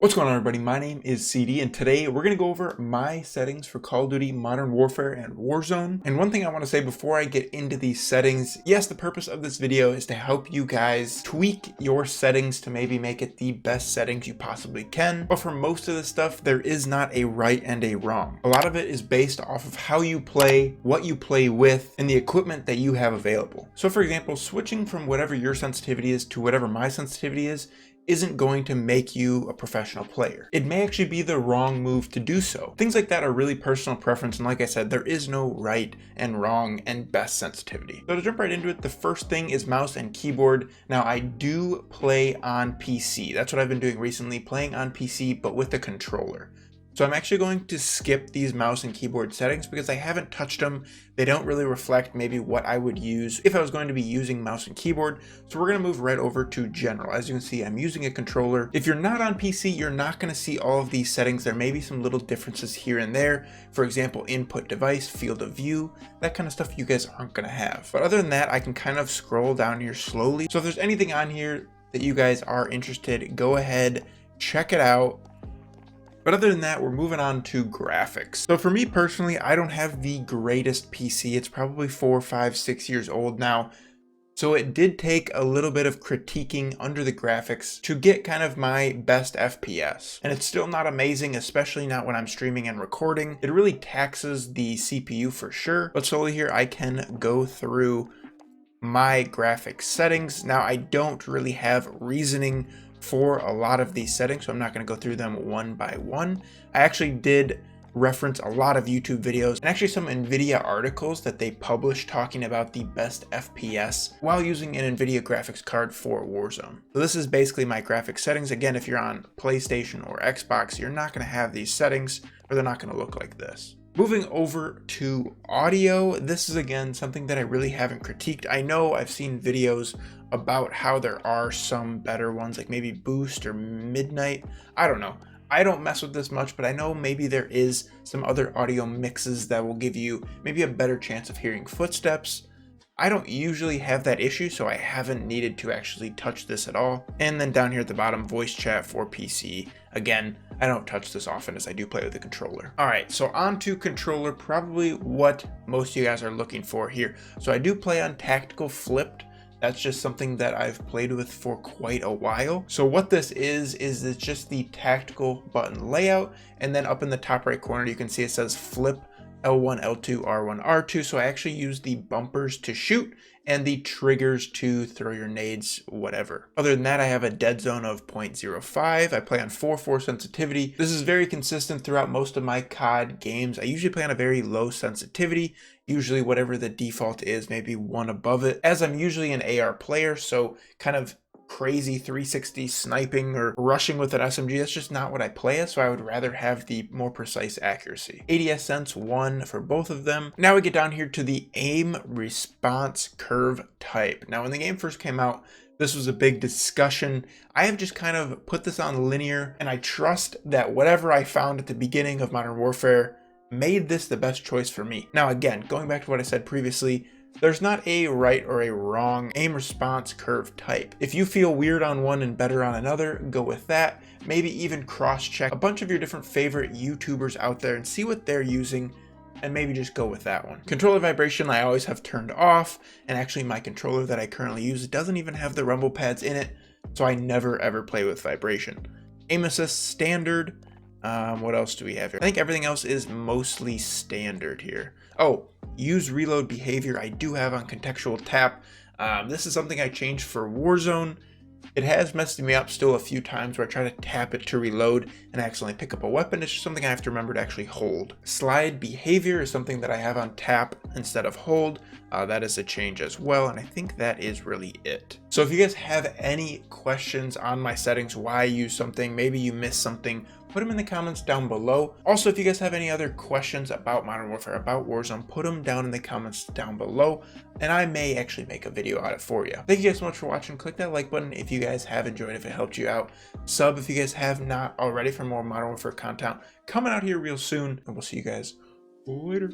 What's going on, everybody? My name is CD, and today we're going to go over my settings for Call of Duty Modern Warfare and Warzone. And one thing I want to say before I get into these settings, yes, the purpose of this video is to help you guys tweak your settings to maybe make it the best settings you possibly can. But for most of this stuff, there is not a right and a wrong. A lot of it is based off of how you play, what you play with, and the equipment that you have available. So for example, switching from whatever your sensitivity is to whatever my sensitivity is isn't going to make you a professional player. It may actually be the wrong move to do so. Things like that are really personal preference, and like I said, there is no right and wrong and best sensitivity. So to jump right into it, the first thing is mouse and keyboard. Now I do play on PC. That's what I've been doing recently, playing on PC, but with a controller. So I'm actually going to skip these mouse and keyboard settings because I haven't touched them. They don't really reflect maybe what I would use if I was going to be using mouse and keyboard. So we're going to move right over to general. As you can see, I'm using a controller. If you're not on PC, you're not going to see all of these settings. There may be some little differences here and there. For example, input device, field of view, that kind of stuff you guys aren't going to have. But other than that, I can kind of scroll down here slowly. So if there's anything on here that you guys are interested, go ahead, check it out. But other than that, we're moving on to graphics. So for me personally, I don't have the greatest PC. It's probably 4, 5, 6 years old now. So it did take a little bit of critiquing under the graphics to get kind of my best FPS. And it's still not amazing, especially not when I'm streaming and recording. It really taxes the CPU for sure. But slowly here, I can go through my graphics settings. Now I don't really have reasoning for a lot of these settings, so I'm not going to go through them one by one. I actually did reference a lot of YouTube videos and actually some NVIDIA articles that they published talking about the best FPS while using an NVIDIA graphics card for Warzone. So this is basically my graphics settings. Again, if you're on PlayStation or Xbox, you're not going to have these settings, or they're not going to look like this. Moving over to audio, this is again something that I really haven't critiqued. I know I've seen videos about how there are some better ones, like maybe Boost or Midnight. I don't know. I don't mess with this much, but I know maybe there is some other audio mixes that will give you maybe a better chance of hearing footsteps. I don't usually have that issue, so I haven't needed to actually touch this at all. And then down here at the bottom, voice chat for PC. Again, I don't touch this often as I do play with the controller. All right, so on to controller, probably what most of you guys are looking for here. So I do play on tactical flipped. That's just something that I've played with for quite a while. So what this is it's just the tactical button layout. And then up in the top right corner, you can see it says flip L1, L2, R1, R2. So I actually use the bumpers to shoot and the triggers to throw your nades, whatever. Other than that, I have a dead zone of 0.05. I play on 4.4 sensitivity. This is very consistent throughout most of my COD games. I usually play on a very low sensitivity, usually whatever the default is, maybe one above it, as I'm usually an AR player, so kind of crazy 360 sniping or rushing with an SMG, that's just not what I play as, so I would rather have the more precise accuracy. ADS sense 1 for both of them. Now we get down here to the aim response curve type. Now when the game first came out, this was a big discussion. I have just kind of put this on linear, and I trust that whatever I found at the beginning of Modern Warfare made this the best choice for me. Now again, going back to what I said previously, there's not a right or a wrong aim response curve type. If you feel weird on one and better on another, go with that. Maybe even cross-check a bunch of your different favorite YouTubers out there and see what they're using, and maybe just go with that one. Controller vibration I always have turned off, and actually my controller that I currently use doesn't even have the rumble pads in it, so I never ever play with vibration. Aim assist standard. What else do we have here? I think everything else is mostly standard here. Oh, use reload behavior I do have on contextual tap. This is something I changed for Warzone. It has messed me up still a few times where I try to tap it to reload and accidentally pick up a weapon. It's just something I have to remember to actually hold. Slide behavior is something that I have on tap instead of hold. That is a change as well, and I think that is really it. So if you guys have any questions on my settings, why I use something, maybe you missed something, put them in the comments down below. Also, if you guys have any other questions about Modern Warfare, about Warzone, put them down in the comments down below, and I may actually make a video on it for you. Thank you guys so much for watching. Click that like button if you guys have enjoyed, if it helped you out. Sub if you guys have not already for more Modern Warfare content coming out here real soon, and we'll see you guys later.